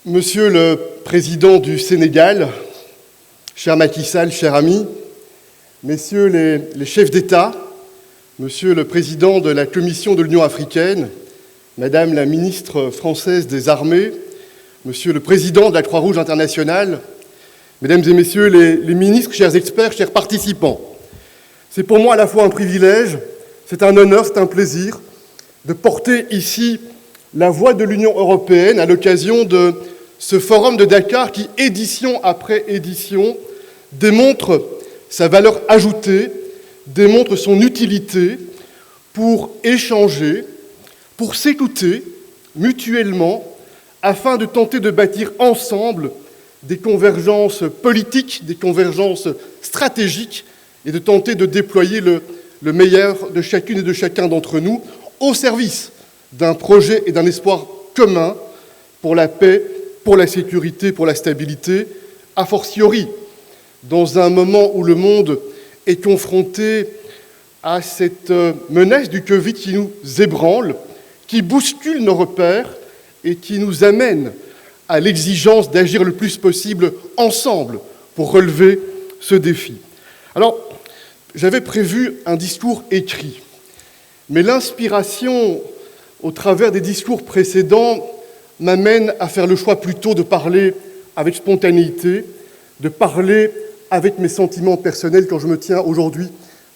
Monsieur le Président du Sénégal, cher Macky Sall, cher ami, messieurs les chefs d'État, monsieur le Président de la Commission de l'Union africaine, madame la ministre française des Armées, monsieur le Président de la Croix-Rouge internationale, mesdames et messieurs les ministres, chers experts, chers participants, c'est pour moi à la fois un privilège, c'est un honneur, c'est un plaisir de porter ici la voix de l'Union européenne à l'occasion de ce forum de Dakar qui, édition après édition, démontre sa valeur ajoutée, démontre son utilité pour échanger, pour s'écouter mutuellement, afin de tenter de bâtir ensemble des convergences politiques, des convergences stratégiques, et de tenter de déployer le meilleur de chacune et de chacun d'entre nous au service d'un projet et d'un espoir commun pour la paix, pour la sécurité, pour la stabilité, a fortiori dans un moment où le monde est confronté à cette menace du Covid qui nous ébranle, qui bouscule nos repères et qui nous amène à l'exigence d'agir le plus possible ensemble pour relever ce défi. Alors, j'avais prévu un discours écrit, mais l'inspiration au travers des discours précédents m'amène à faire le choix plutôt de parler avec spontanéité, de parler avec mes sentiments personnels quand je me tiens aujourd'hui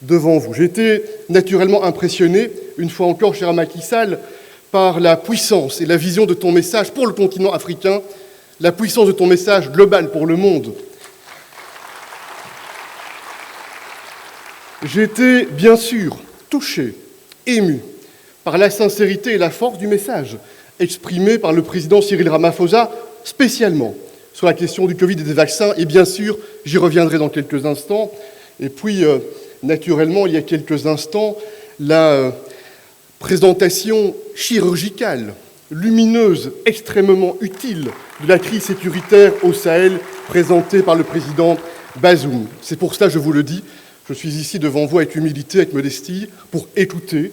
devant vous. J'ai été naturellement impressionné, une fois encore, cher Macky Sall, par la puissance et la vision de ton message pour le continent africain, la puissance de ton message global pour le monde. J'ai été, bien sûr, touché, ému par la sincérité et la force du message exprimé par le président Cyril Ramaphosa, spécialement sur la question du Covid et des vaccins, et bien sûr, j'y reviendrai dans quelques instants. Et puis, naturellement, il y a quelques instants, la présentation chirurgicale, lumineuse, extrêmement utile de la crise sécuritaire au Sahel, présentée par le président Bazoum. C'est pour cela, je vous le dis, je suis ici devant vous avec humilité, avec modestie, pour écouter,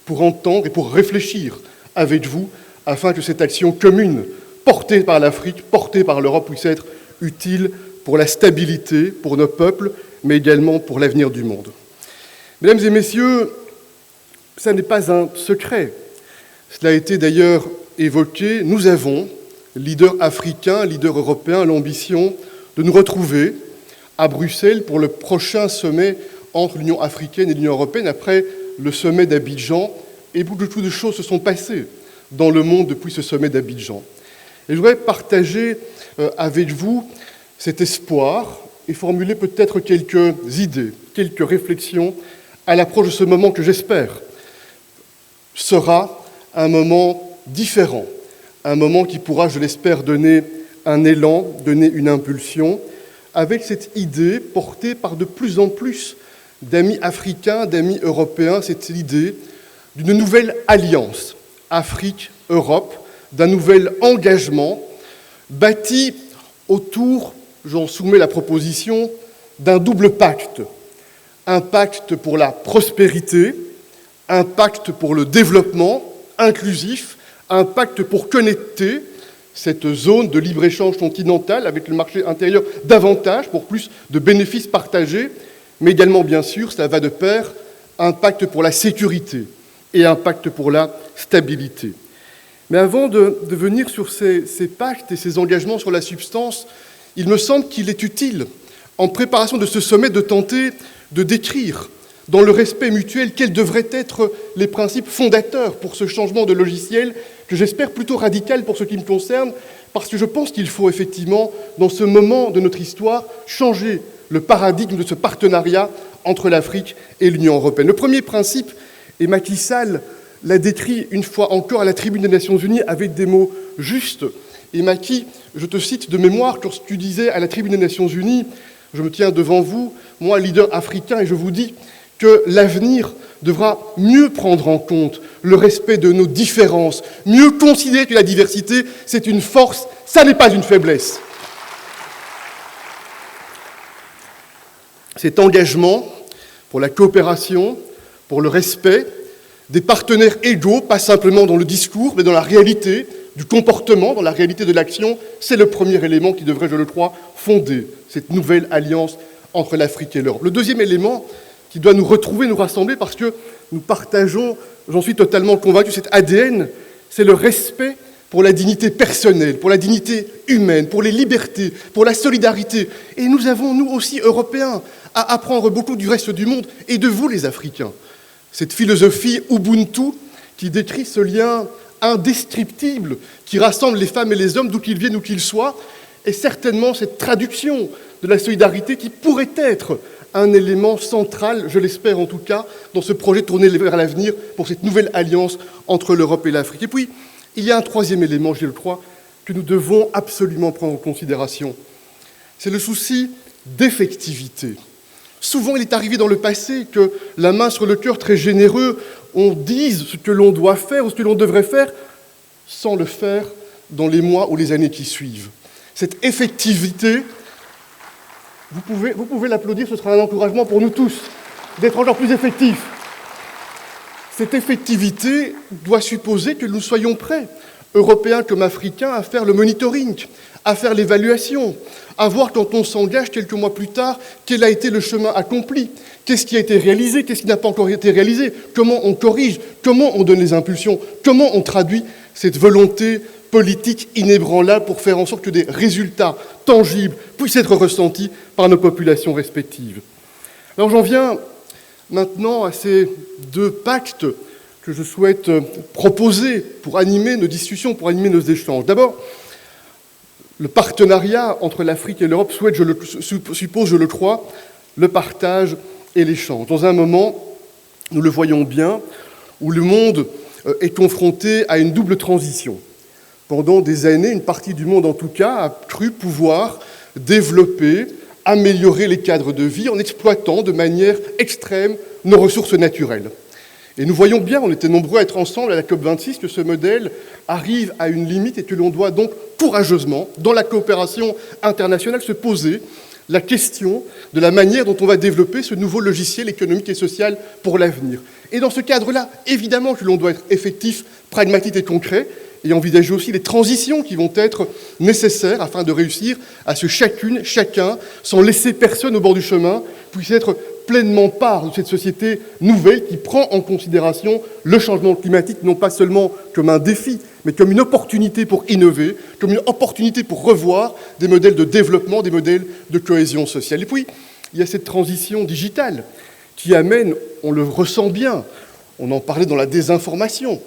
pour entendre et pour réfléchir avec vous, afin que cette action commune, portée par l'Afrique, portée par l'Europe, puisse être utile pour la stabilité, pour nos peuples, mais également pour l'avenir du monde. Mesdames et messieurs, ça n'est pas un secret. Cela a été d'ailleurs évoqué. Nous avons, leaders africains, leaders européens, l'ambition de nous retrouver à Bruxelles pour le prochain sommet entre l'Union africaine et l'Union européenne, après le sommet d'Abidjan, et beaucoup de choses se sont passées dans le monde depuis ce sommet d'Abidjan. Et je voudrais partager avec vous cet espoir et formuler peut-être quelques idées, quelques réflexions à l'approche de ce moment que j'espère sera un moment différent, un moment qui pourra, je l'espère, donner un élan, donner une impulsion, avec cette idée portée par de plus en plus d'amis africains, d'amis européens, cette idée d'une nouvelle alliance Afrique-Europe, d'un nouvel engagement bâti autour, j'en soumets la proposition, d'un double pacte. Un pacte pour la prospérité, un pacte pour le développement inclusif, un pacte pour connecter cette zone de libre-échange continentale avec le marché intérieur davantage, pour plus de bénéfices partagés, mais également, bien sûr, cela va de pair, un pacte pour la sécurité et un pacte pour la stabilité. Mais avant de venir sur ces pactes et ces engagements sur la substance, il me semble qu'il est utile, en préparation de ce sommet, de tenter de décrire, dans le respect mutuel, quels devraient être les principes fondateurs pour ce changement de logiciel, que j'espère plutôt radical pour ce qui me concerne, parce que je pense qu'il faut effectivement, dans ce moment de notre histoire, changer le paradigme de ce partenariat entre l'Afrique et l'Union européenne. Le premier principe, et Macky Sall l'a décrit une fois encore à la tribune des Nations Unies avec des mots justes. Et Macky, je te cite de mémoire, quand tu disais à la tribune des Nations Unies, je me tiens devant vous, moi, leader africain, et je vous dis que l'avenir devra mieux prendre en compte le respect de nos différences, mieux considérer que la diversité, c'est une force, ça n'est pas une faiblesse. Cet engagement pour la coopération, pour le respect des partenaires égaux, pas simplement dans le discours, mais dans la réalité, du comportement dans la réalité de l'action, c'est le premier élément qui devrait, je le crois, fonder cette nouvelle alliance entre l'Afrique et l'Europe. Le deuxième élément qui doit nous retrouver, nous rassembler, parce que nous partageons, j'en suis totalement convaincu, cet ADN, c'est le respect pour la dignité personnelle, pour la dignité humaine, pour les libertés, pour la solidarité. Et nous avons, nous aussi, Européens, à apprendre beaucoup du reste du monde et de vous, les Africains. Cette philosophie Ubuntu qui décrit ce lien indescriptible qui rassemble les femmes et les hommes d'où qu'ils viennent, où qu'ils soient, est certainement cette traduction de la solidarité qui pourrait être un élément central, je l'espère en tout cas, dans ce projet tourné vers l'avenir pour cette nouvelle alliance entre l'Europe et l'Afrique. Et puis, il y a un troisième élément, je le crois, que nous devons absolument prendre en considération. C'est le souci d'effectivité. Souvent, il est arrivé dans le passé que, la main sur le cœur très généreux, on dise ce que l'on doit faire ou ce que l'on devrait faire sans le faire dans les mois ou les années qui suivent. Cette effectivité, vous pouvez l'applaudir, ce sera un encouragement pour nous tous d'être encore plus effectifs. Cette effectivité doit supposer que nous soyons prêts, Européens comme Africains, à faire le monitoring, à faire l'évaluation, à voir quand on s'engage quelques mois plus tard, quel a été le chemin accompli, qu'est-ce qui a été réalisé, qu'est-ce qui n'a pas encore été réalisé, comment on corrige, comment on donne les impulsions, comment on traduit cette volonté politique inébranlable pour faire en sorte que des résultats tangibles puissent être ressentis par nos populations respectives. Alors j'en viens maintenant à ces deux pactes que je souhaite proposer pour animer nos discussions, pour animer nos échanges. D'abord, le partenariat entre l'Afrique et l'Europe suppose, je le crois, le partage et l'échange. Dans un moment, nous le voyons bien, où le monde est confronté à une double transition. Pendant des années, une partie du monde en tout cas a cru pouvoir développer, améliorer les cadres de vie en exploitant de manière extrême nos ressources naturelles. Et nous voyons bien, on était nombreux à être ensemble à la COP26, que ce modèle arrive à une limite et que l'on doit donc courageusement, dans la coopération internationale, se poser la question de la manière dont on va développer ce nouveau logiciel économique et social pour l'avenir. Et dans ce cadre-là, évidemment que l'on doit être effectif, pragmatique et concret, et envisager aussi les transitions qui vont être nécessaires afin de réussir à ce chacun, sans laisser personne au bord du chemin, puisse être pleinement part de cette société nouvelle qui prend en considération le changement climatique, non pas seulement comme un défi, mais comme une opportunité pour innover, comme une opportunité pour revoir des modèles de développement, des modèles de cohésion sociale. Et puis, il y a cette transition digitale qui amène, on le ressent bien, on en parlait dans la désinformation,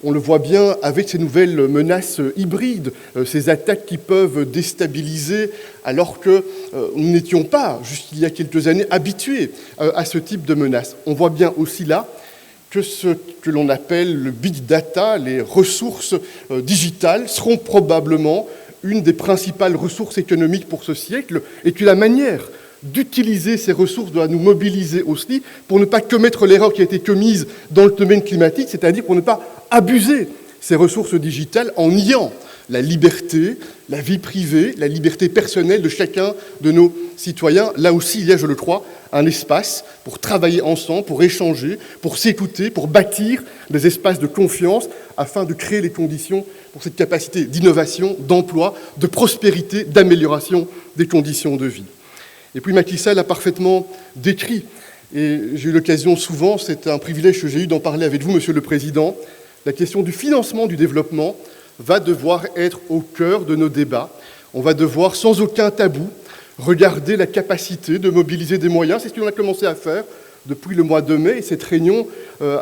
on le voit bien avec ces nouvelles menaces hybrides, ces attaques qui peuvent déstabiliser alors que nous n'étions pas, jusqu'il y a quelques années, habitués à ce type de menaces. On voit bien aussi là que ce que l'on appelle le big data, les ressources digitales, seront probablement une des principales ressources économiques pour ce siècle et que la manière d'utiliser ces ressources doit nous mobiliser aussi pour ne pas commettre l'erreur qui a été commise dans le domaine climatique, c'est-à-dire pour ne pas abuser ces ressources digitales en niant la liberté, la vie privée, la liberté personnelle de chacun de nos citoyens. Là aussi, il y a, je le crois, un espace pour travailler ensemble, pour échanger, pour s'écouter, pour bâtir des espaces de confiance afin de créer les conditions pour cette capacité d'innovation, d'emploi, de prospérité, d'amélioration des conditions de vie. Et puis Macky Sall l'a parfaitement décrit, et j'ai eu l'occasion souvent, c'est un privilège que j'ai eu d'en parler avec vous, Monsieur le Président, la question du financement du développement va devoir être au cœur de nos débats. On va devoir, sans aucun tabou, regarder la capacité de mobiliser des moyens. C'est ce que l'on a commencé à faire depuis le mois de mai, et cette réunion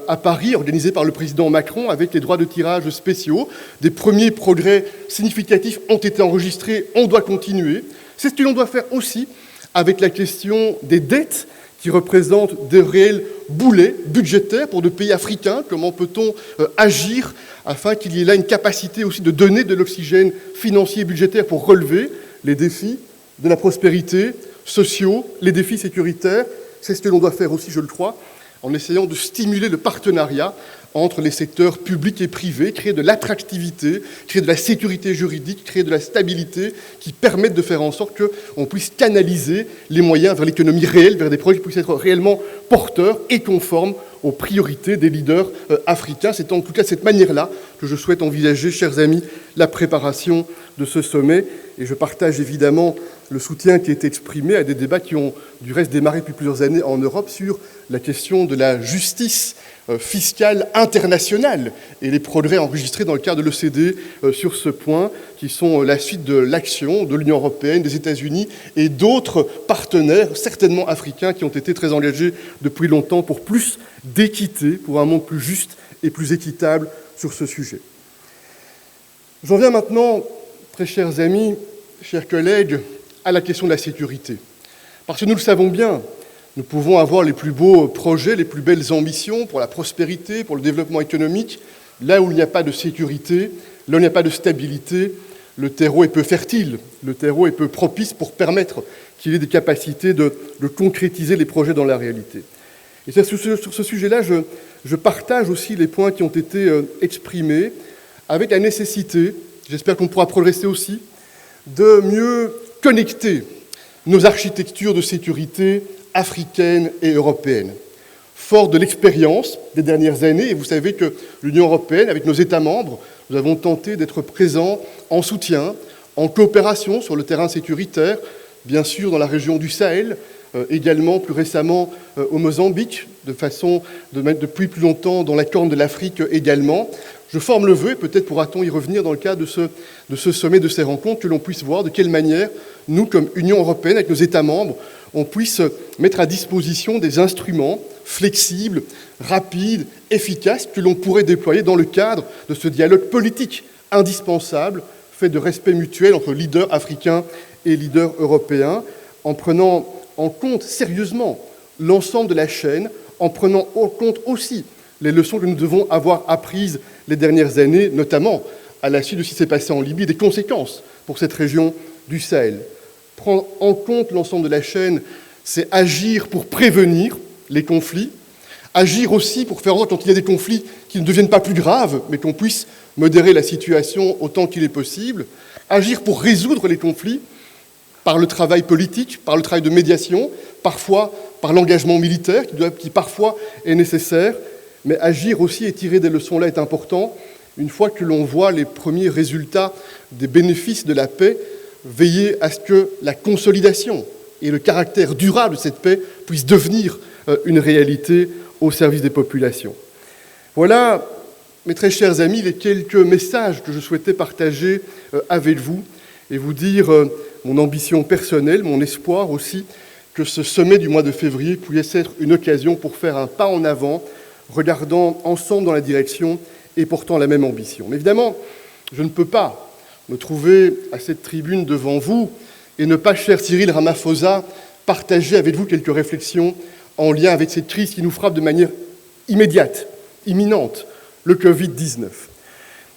à Paris, organisée par le président Macron, avec les droits de tirage spéciaux. Des premiers progrès significatifs ont été enregistrés, on doit continuer. C'est ce que l'on doit faire aussi avec la question des dettes qui représentent de réels boulets budgétaires pour des pays africains. Comment peut-on agir afin qu'il y ait là une capacité aussi de donner de l'oxygène financier et budgétaire pour relever les défis de la prospérité sociaux, les défis sécuritaires. C'est ce que l'on doit faire aussi, je le crois, en essayant de stimuler le partenariat entre les secteurs publics et privés, créer de l'attractivité, créer de la sécurité juridique, créer de la stabilité qui permettent de faire en sorte qu'on puisse canaliser les moyens vers l'économie réelle, vers des projets qui puissent être réellement porteurs et conformes aux priorités des leaders africains. C'est en tout cas de cette manière-là que je souhaite envisager, chers amis, la préparation de ce sommet. Et je partage évidemment le soutien qui est exprimé à des débats qui ont du reste démarré depuis plusieurs années en Europe sur la question de la justice fiscale internationale et les progrès enregistrés dans le cadre de l'OCDE sur ce point, qui sont la suite de l'action de l'Union européenne, des États-Unis et d'autres partenaires, certainement africains, qui ont été très engagés depuis longtemps pour plus d'équité, pour un monde plus juste et plus équitable sur ce sujet. J'en viens maintenant, très chers amis, chers collègues, à la question de la sécurité. Parce que nous le savons bien, nous pouvons avoir les plus beaux projets, les plus belles ambitions pour la prospérité, pour le développement économique. Là où il n'y a pas de sécurité, là où il n'y a pas de stabilité, le terreau est peu fertile, le terreau est peu propice pour permettre qu'il y ait des capacités de concrétiser les projets dans la réalité. Et sur ce sujet-là, je partage aussi les points qui ont été exprimés, avec la nécessité, j'espère qu'on pourra progresser aussi, de mieux connecter nos architectures de sécurité africaines et européennes. Fort de l'expérience des dernières années, et vous savez que l'Union européenne, avec nos États membres, nous avons tenté d'être présents en soutien, en coopération sur le terrain sécuritaire, bien sûr dans la région du Sahel, également plus récemment au Mozambique, de façon de mettre depuis plus longtemps dans la Corne de l'Afrique également. Je forme le vœu, et peut-être pourra-t-on y revenir dans le cadre de ce sommet, de ces rencontres, que l'on puisse voir de quelle manière, nous, comme Union européenne, avec nos États membres, on puisse mettre à disposition des instruments flexibles, rapides, efficaces, que l'on pourrait déployer dans le cadre de ce dialogue politique indispensable, fait de respect mutuel entre leaders africains et leaders européens, en prenant en compte sérieusement l'ensemble de la chaîne, en prenant en compte aussi les leçons que nous devons avoir apprises les dernières années, notamment à la suite de ce qui s'est passé en Libye, des conséquences pour cette région du Sahel. Prendre en compte l'ensemble de la chaîne, c'est agir pour prévenir les conflits, agir aussi pour faire en sorte, quand il y a des conflits, qu'ils ne deviennent pas plus graves, mais qu'on puisse modérer la situation autant qu'il est possible, agir pour résoudre les conflits par le travail politique, par le travail de médiation, parfois par l'engagement militaire, qui parfois est nécessaire, mais agir aussi et tirer des leçons là est important. Une fois que l'on voit les premiers résultats des bénéfices de la paix, veiller à ce que la consolidation et le caractère durable de cette paix puissent devenir une réalité au service des populations. Voilà, mes très chers amis, les quelques messages que je souhaitais partager avec vous et vous dire mon ambition personnelle, mon espoir aussi, que ce sommet du mois de février puisse être une occasion pour faire un pas en avant, regardant ensemble dans la direction et portant la même ambition. Mais évidemment, je ne peux pas me trouver à cette tribune devant vous et ne pas, cher Cyril Ramaphosa, partager avec vous quelques réflexions en lien avec cette crise qui nous frappe de manière immédiate, imminente, le Covid-19.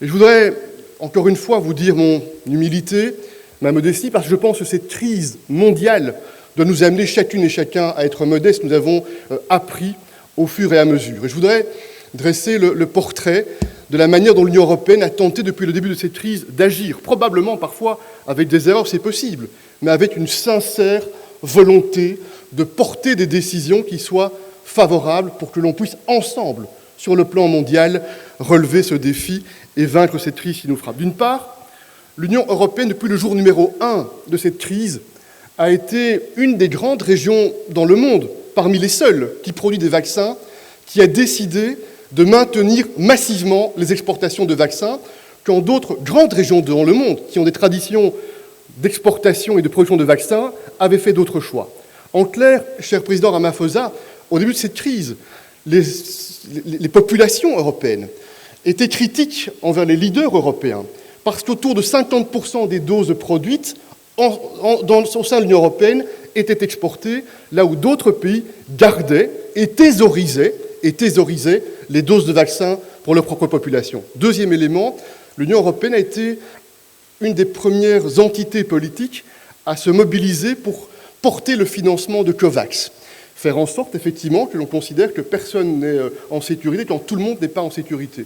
Et je voudrais encore une fois vous dire mon humilité, ma modestie, parce que je pense que cette crise mondiale doit nous amener chacune et chacun à être modestes. Nous avons appris au fur et à mesure. Et je voudrais dresser le portrait de la manière dont l'Union européenne a tenté depuis le début de cette crise d'agir, probablement parfois avec des erreurs, c'est possible, mais avec une sincère volonté de porter des décisions qui soient favorables pour que l'on puisse ensemble, sur le plan mondial, relever ce défi et vaincre cette crise qui nous frappe. D'une part, l'Union européenne, depuis le jour numéro 1 de cette crise, a été une des grandes régions dans le monde, parmi les seules qui produit des vaccins, qui a décidé de maintenir massivement les exportations de vaccins, quand d'autres grandes régions dans le monde, qui ont des traditions d'exportation et de production de vaccins, avaient fait d'autres choix. En clair, cher président Ramaphosa, au début de cette crise, les populations européennes étaient critiques envers les leaders européens, parce qu'autour de 50% des doses produites au sein de l'Union européenne étaient exportées, là où d'autres pays gardaient et thésaurisaient les doses de vaccins pour leur propre population. Deuxième élément, l'Union européenne a été une des premières entités politiques à se mobiliser pour porter le financement de COVAX. Faire en sorte, effectivement, que l'on considère que personne n'est en sécurité, quand tout le monde n'est pas en sécurité.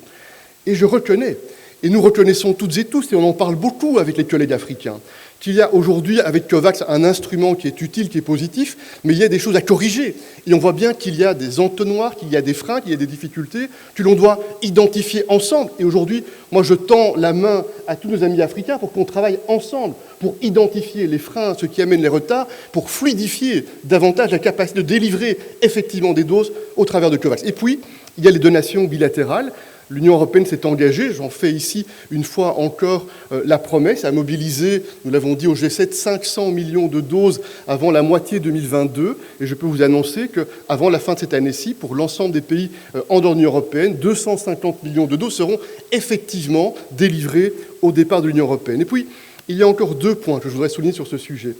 Et je reconnais, et nous reconnaissons toutes et tous, et on en parle beaucoup avec les collègues africains, qu'il y a aujourd'hui, avec COVAX, un instrument qui est utile, qui est positif, mais il y a des choses à corriger. Et on voit bien qu'il y a des entonnoirs, qu'il y a des freins, qu'il y a des difficultés, que l'on doit identifier ensemble. Et aujourd'hui, moi, je tends la main à tous nos amis africains pour qu'on travaille ensemble, pour identifier les freins, ce qui amène les retards, pour fluidifier davantage la capacité de délivrer effectivement des doses au travers de COVAX. Et puis, il y a les donations bilatérales. L'Union européenne s'est engagée, j'en fais ici une fois encore la promesse, à mobiliser, nous l'avons dit au G7, 500 millions de doses avant la moitié 2022. Et je peux vous annoncer qu'avant la fin de cette année-ci, pour l'ensemble des pays en dehors de l'Union européenne, 250 millions de doses seront effectivement délivrées au départ de l'Union européenne. Et puis, il y a encore 2 points que je voudrais souligner sur ce sujet.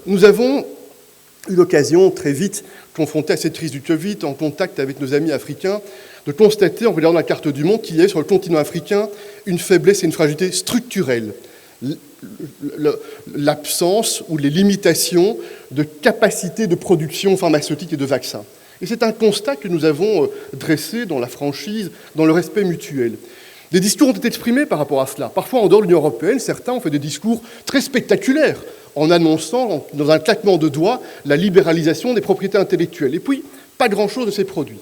Nous avons eu l'occasion, très vite, confrontés à cette crise du Covid, en contact avec nos amis africains, de constater, en regardant la carte du monde, qu'il y a sur le continent africain une faiblesse et une fragilité structurelle. L'absence ou les limitations de capacité de production pharmaceutique et de vaccins. Et c'est un constat que nous avons dressé dans la franchise, dans le respect mutuel. Des discours ont été exprimés par rapport à cela. Parfois, en dehors de l'Union européenne, certains ont fait des discours très spectaculaires, en annonçant, dans un claquement de doigts, la libéralisation des propriétés intellectuelles. Et puis, pas grand-chose de ces produits.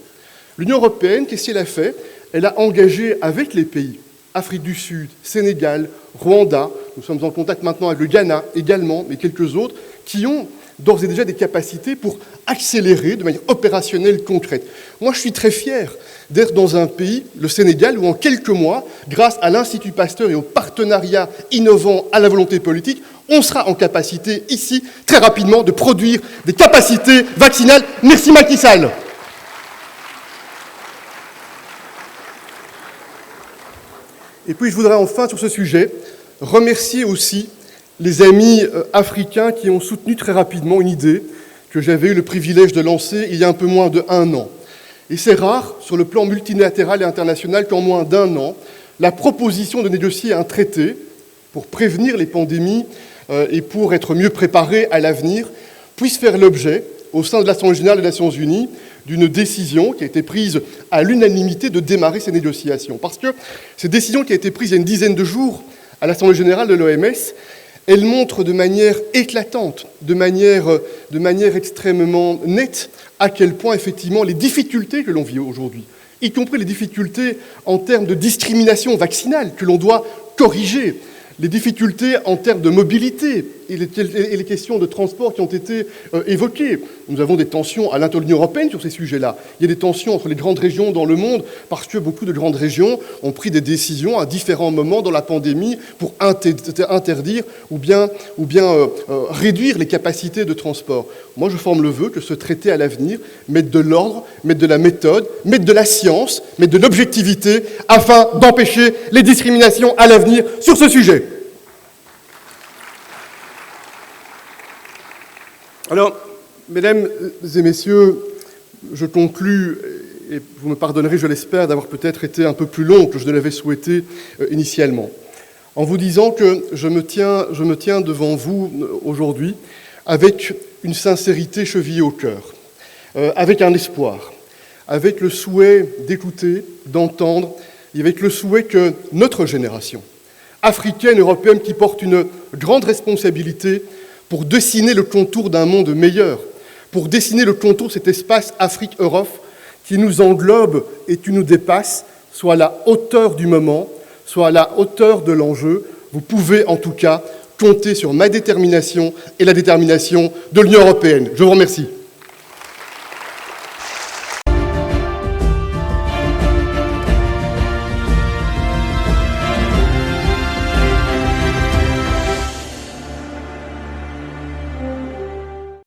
L'Union européenne, qu'est-ce qu'elle a fait? Elle a engagé avec les pays, Afrique du Sud, Sénégal, Rwanda, nous sommes en contact maintenant avec le Ghana également, mais quelques autres, qui ont d'ores et déjà des capacités pour accélérer de manière opérationnelle, concrète. Moi, je suis très fier d'être dans un pays, le Sénégal, où en quelques mois, grâce à l'Institut Pasteur et au partenariat innovant à la volonté politique, on sera en capacité, ici, très rapidement, de produire des capacités vaccinales. Merci Macky Sall. Et puis je voudrais enfin, sur ce sujet, remercier aussi les amis africains qui ont soutenu très rapidement une idée que j'avais eu le privilège de lancer il y a un peu moins d'1 an. Et c'est rare, sur le plan multilatéral et international, qu'en moins d'1 an, la proposition de négocier un traité pour prévenir les pandémies et pour être mieux préparé à l'avenir puisse faire l'objet, au sein de l'Assemblée générale des Nations unies, d'une décision qui a été prise à l'unanimité de démarrer ces négociations. Parce que cette décision qui a été prise il y a une dizaine de jours à l'Assemblée générale de l'OMS, elle montre de manière éclatante, de manière extrêmement nette, à quel point, effectivement, les difficultés que l'on vit aujourd'hui, y compris les difficultés en termes de discrimination vaccinale que l'on doit corriger, les difficultés en termes de mobilité et les questions de transport qui ont été évoquées. Nous avons des tensions à l'intérieur de l'Union européenne sur ces sujets-là. Il y a des tensions entre les grandes régions dans le monde parce que beaucoup de grandes régions ont pris des décisions à différents moments dans la pandémie pour interdire ou bien réduire les capacités de transport. Moi, je forme le vœu que ce traité à l'avenir mette de l'ordre, mette de la méthode, mette de la science, mette de l'objectivité afin d'empêcher les discriminations à l'avenir sur ce sujet. Alors, mesdames et messieurs, je conclus, et vous me pardonnerez, je l'espère, d'avoir peut-être été un peu plus long que je ne l'avais souhaité initialement, en vous disant que je me tiens devant vous aujourd'hui avec une sincérité chevillée au cœur, avec un espoir, avec le souhait d'écouter, d'entendre, et avec le souhait que notre génération, africaine, européenne, qui porte une grande responsabilité pour dessiner le contour d'un monde meilleur, pour dessiner le contour de cet espace Afrique-Europe qui nous englobe et qui nous dépasse, soit à la hauteur du moment, soit à la hauteur de l'enjeu. Vous pouvez en tout cas compter sur ma détermination et la détermination de l'Union européenne. Je vous remercie.